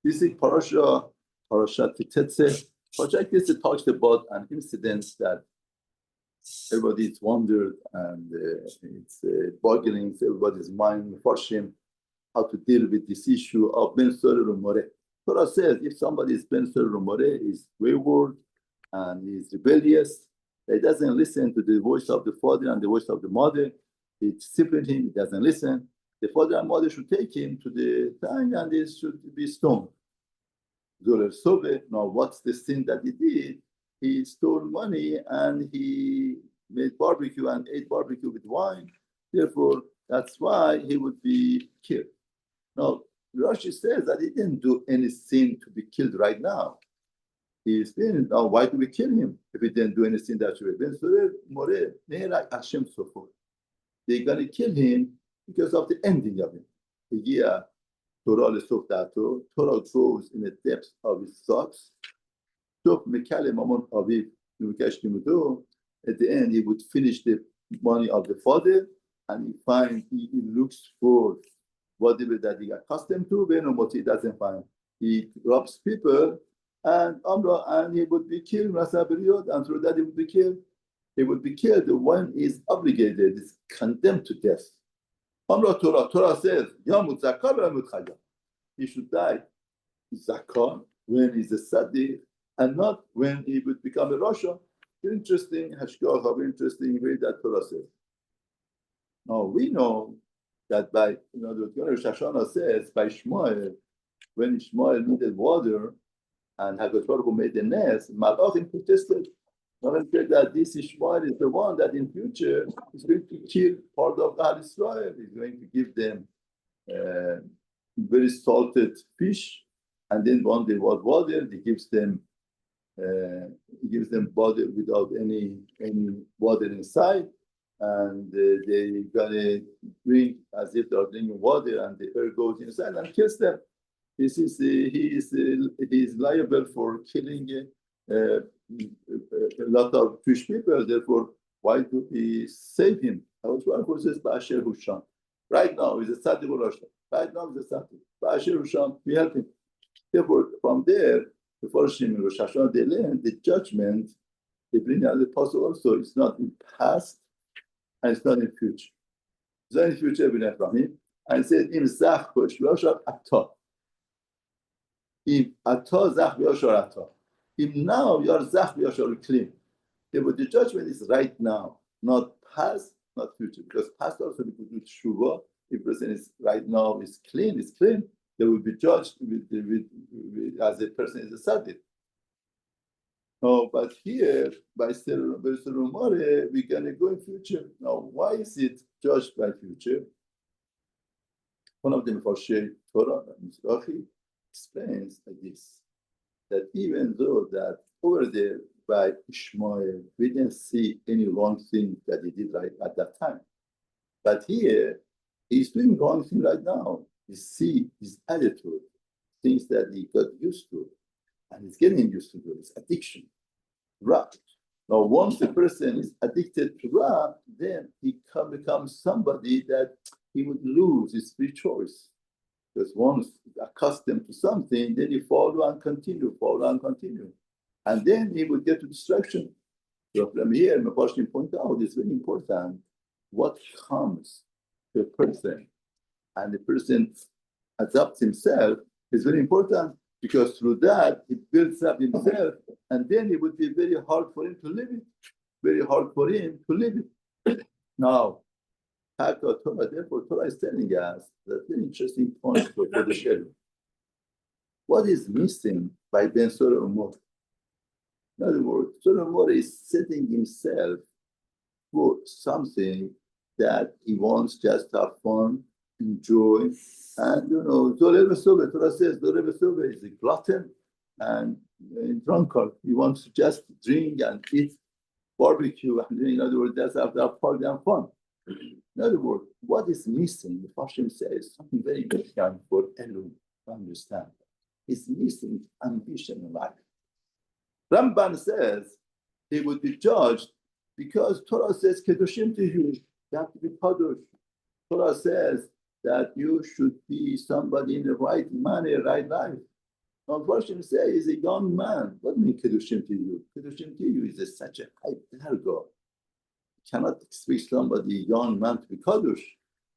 This is Parashat Tetzei. Parashat Tetzei talks about an incident that everybody's wondered and it's boggling everybody's mind, Farshim, how to deal with this issue of Ben Sore Umore. Torah says if somebody is Ben Sore Umore, is wayward and is rebellious, he doesn't listen to the voice of the father and the voice of the mother, he disciplines him, he doesn't listen, the father and mother should take him to the time and he should be stoned. Now, what's the sin that he did? He stole money and he made barbecue and ate barbecue with wine. Therefore, that's why he would be killed. Now, Rashi says that he didn't do any sin to be killed right now. He's been, now why do we kill him if he didn't do anything that should have been? They're going to kill him because of the ending of him. Torah goes in the depths of his thoughts. At the end, he would finish the money of the father and he looks for whatever that he got accustomed to, but he doesn't find. He robs people and he would be killed, and through that he would be killed. He would be killed when he is obligated, is condemned to death. Torah says, he should die zakah when he's a sadiq and not when he would become a rasha. Interesting hashgacha, interesting way that Torah says. Now we know that by the Rosh Hashanah says by Ishmael, when Ishmael needed water and Hakadosh Baruch Hu made the nest, Malachim protested. Malachim said that this Ishmael is the one that in future is going to kill part of Al Israel. He's going to give them very salted fish, and then when they want water, he gives them water without any water inside, and they gonna drink as if they're drinking water, and the air goes inside and kills them. He is liable for killing a lot of Jewish people. Therefore, why do we save him? Right now, he's a tzaddik Rosh. Right now, he's a tzaddik. Ba'asher Husham, we help him. Therefore, from there, the Farshim in Rosh Hashanah, they learn the judgment. They bring out the apostle also. It's not in past and it's not in future. It's not in future, we learn from him. And he said, Im zach b'yoshar atah. Im atah zach b'yoshar atah. Im now, you are zach b'yoshar clean. Therefore, the judgment is right now, not past, not future. Because past also we could do tshuva. If a person is right now is clean, they will be judged as a person is a tzaddik. No, but here by Umore, we're gonna go in future. Now, why is it judged by future? One of them for Torah, Mizrahi, explains like this: that even though that over there by Ishmael, we didn't see any wrong thing that he did right at that time, but here he's doing wrong thing right now. You see his attitude, things that he got used to, and he's getting used to do. It's addiction, Ra. Now, once the person is addicted to Ra, then he can become somebody that he would lose his free choice. Because once accustomed to something, then he follow and continue. And then he would get to distraction. So from here, Mepharshim point out, it's very important what comes to a person and the person adapts himself is very important, because through that he builds up himself, and then it would be very hard for him to live it. Now, therefore, Torah is telling us that very interesting point for the Shem. What is missing by Ben Sore Umore? In other words, Sore Umore is setting himself for something that he wants just to have fun, enjoy, and Torah says Zoreh is a glutton and a drunkard. He wants to just drink and eat barbecue, and in other words, that's after party and fun. In other words, what is missing? The Farshim says something very important for Elu to understand. It's missing ambition in life. Ramban says he would be judged because Torah says Kedoshim to you have to be Kadosh. Torah says that you should be somebody in the right manner, right life. Unfortunately, say he's a young man. What do you mean Kedushim to you? Kedushim to you is such a high darga. You cannot expect somebody, young man, to be Kadosh.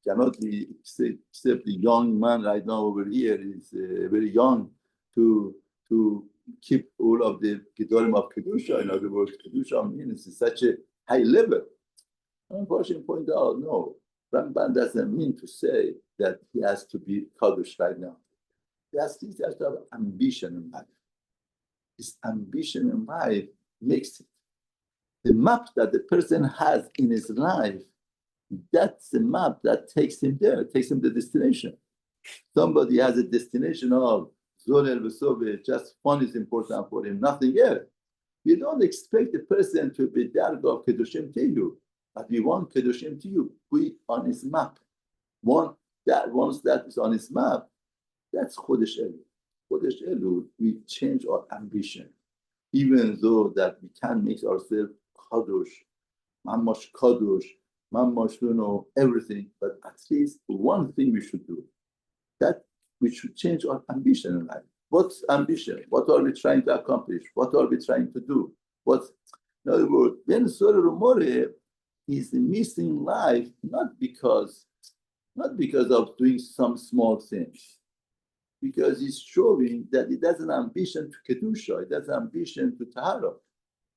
Cannot be except the young man right now over here is very young to keep all of the Gedolim of Kedusha. In other words, Kedusha means it's such a high level. Unfortunately, point out, no, Ramban doesn't mean to say that he has to be Kadosh right now. He has to have ambition in life. His ambition in life makes it. The map that the person has in his life, that's the map that takes him there, takes him to the destination. Somebody has a destination of Zolel V'Sove, just fun is important for him, nothing else. You don't expect the person to be Darga of Kedushim to you, but we want Kedushim to you. We on his map. Once that is on his map, that's Chodesh Elul. Chodesh Elul, we change our ambition. Even though that we can make ourselves Kadosh, Mamash Kadosh, Mamash, everything, but at least one thing we should do, that we should change our ambition in life. What's ambition? What are we trying to accomplish? What are we trying to do? In other words, when Surah Umore is missing life, not because of doing some small things, because he's showing that he has an ambition to Kedusha, he has an ambition to Tahara.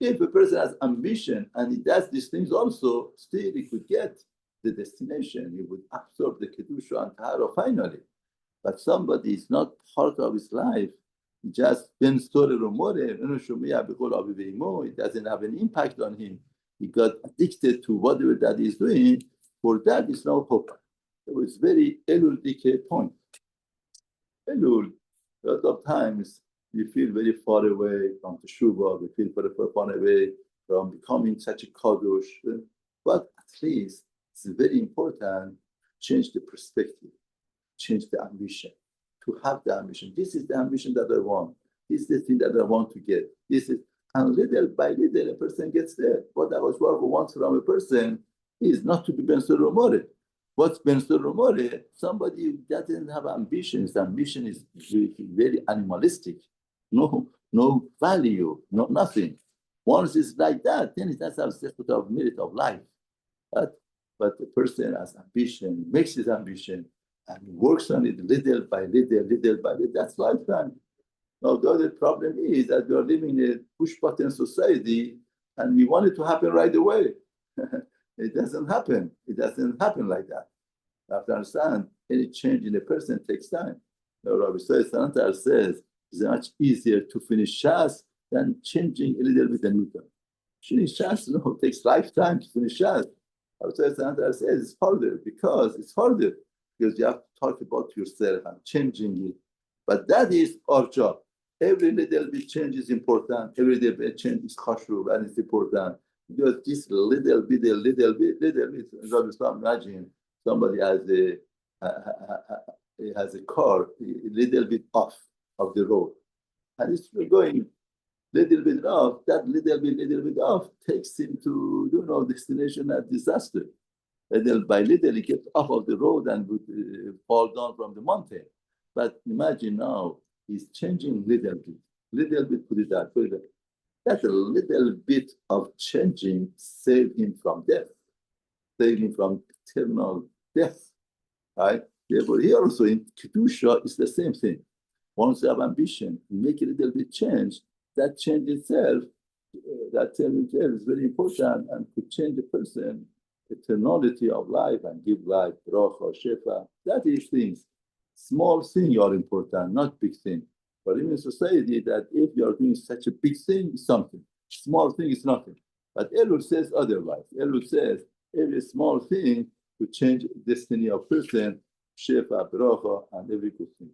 If a person has ambition and he does these things also, still he could get the destination. He would absorb the Kedusha and Tahara finally. But somebody is not part of his life. He just Ben Story Umore, it doesn't have an impact on him. He got addicted to whatever that he's doing. For that is no hope. It was very Elul decay point. Elul, a lot of times we feel very far away from Teshuvah, we feel very far away from becoming such a Kadosh. But at least it's very important to change the perspective, change the ambition, to have the ambition. This is the ambition that I want. This is the thing that I want to get. And little by little, a person gets there. What I was wants from a person is not to be Ben Surah Umore. What's Ben Surah Umore? Somebody who doesn't have ambition. His ambition is very animalistic. No value, nothing. Once it's like that, then it has a sort of merit of life. But the person has ambition, makes his ambition, and works on it little by little. That's lifetime. Now, the other problem is that we are living in a push-button society, and we want it to happen right away. It doesn't happen. It doesn't happen like that. You have to understand, any change in a person takes time. Now, Rabbi Sanantar says it's much easier to finish Shas than changing a little bit the Newton. Finish Shas, takes lifetime to finish Shas. Rabbi Sanantar says it's harder because you have to talk about yourself and changing it. But that is our job. Every little bit change is important. Every little bit change is chashuv and it's important. Because this little bit, imagine somebody has a car a little bit off of the road. And it's going little bit off, that little bit off takes him to destination at disaster. Little by little, he gets off of the road and would fall down from the mountain. But imagine now, he's changing little bit, put it that way. That a little bit of changing saved him from death, saved him from eternal death, right? Therefore, here also in Kedusha, it's the same thing. Once you have ambition, you make a little bit change, that change itself is very important and could change the person, eternality of life and give life, bracha, shefa. That is things. Small things are important, not big things. But in a society that if you are doing such a big thing, it's something. Small thing is nothing. But Elul says otherwise. Elul says every small thing to change the destiny of person, shefa, bracha, and every good thing.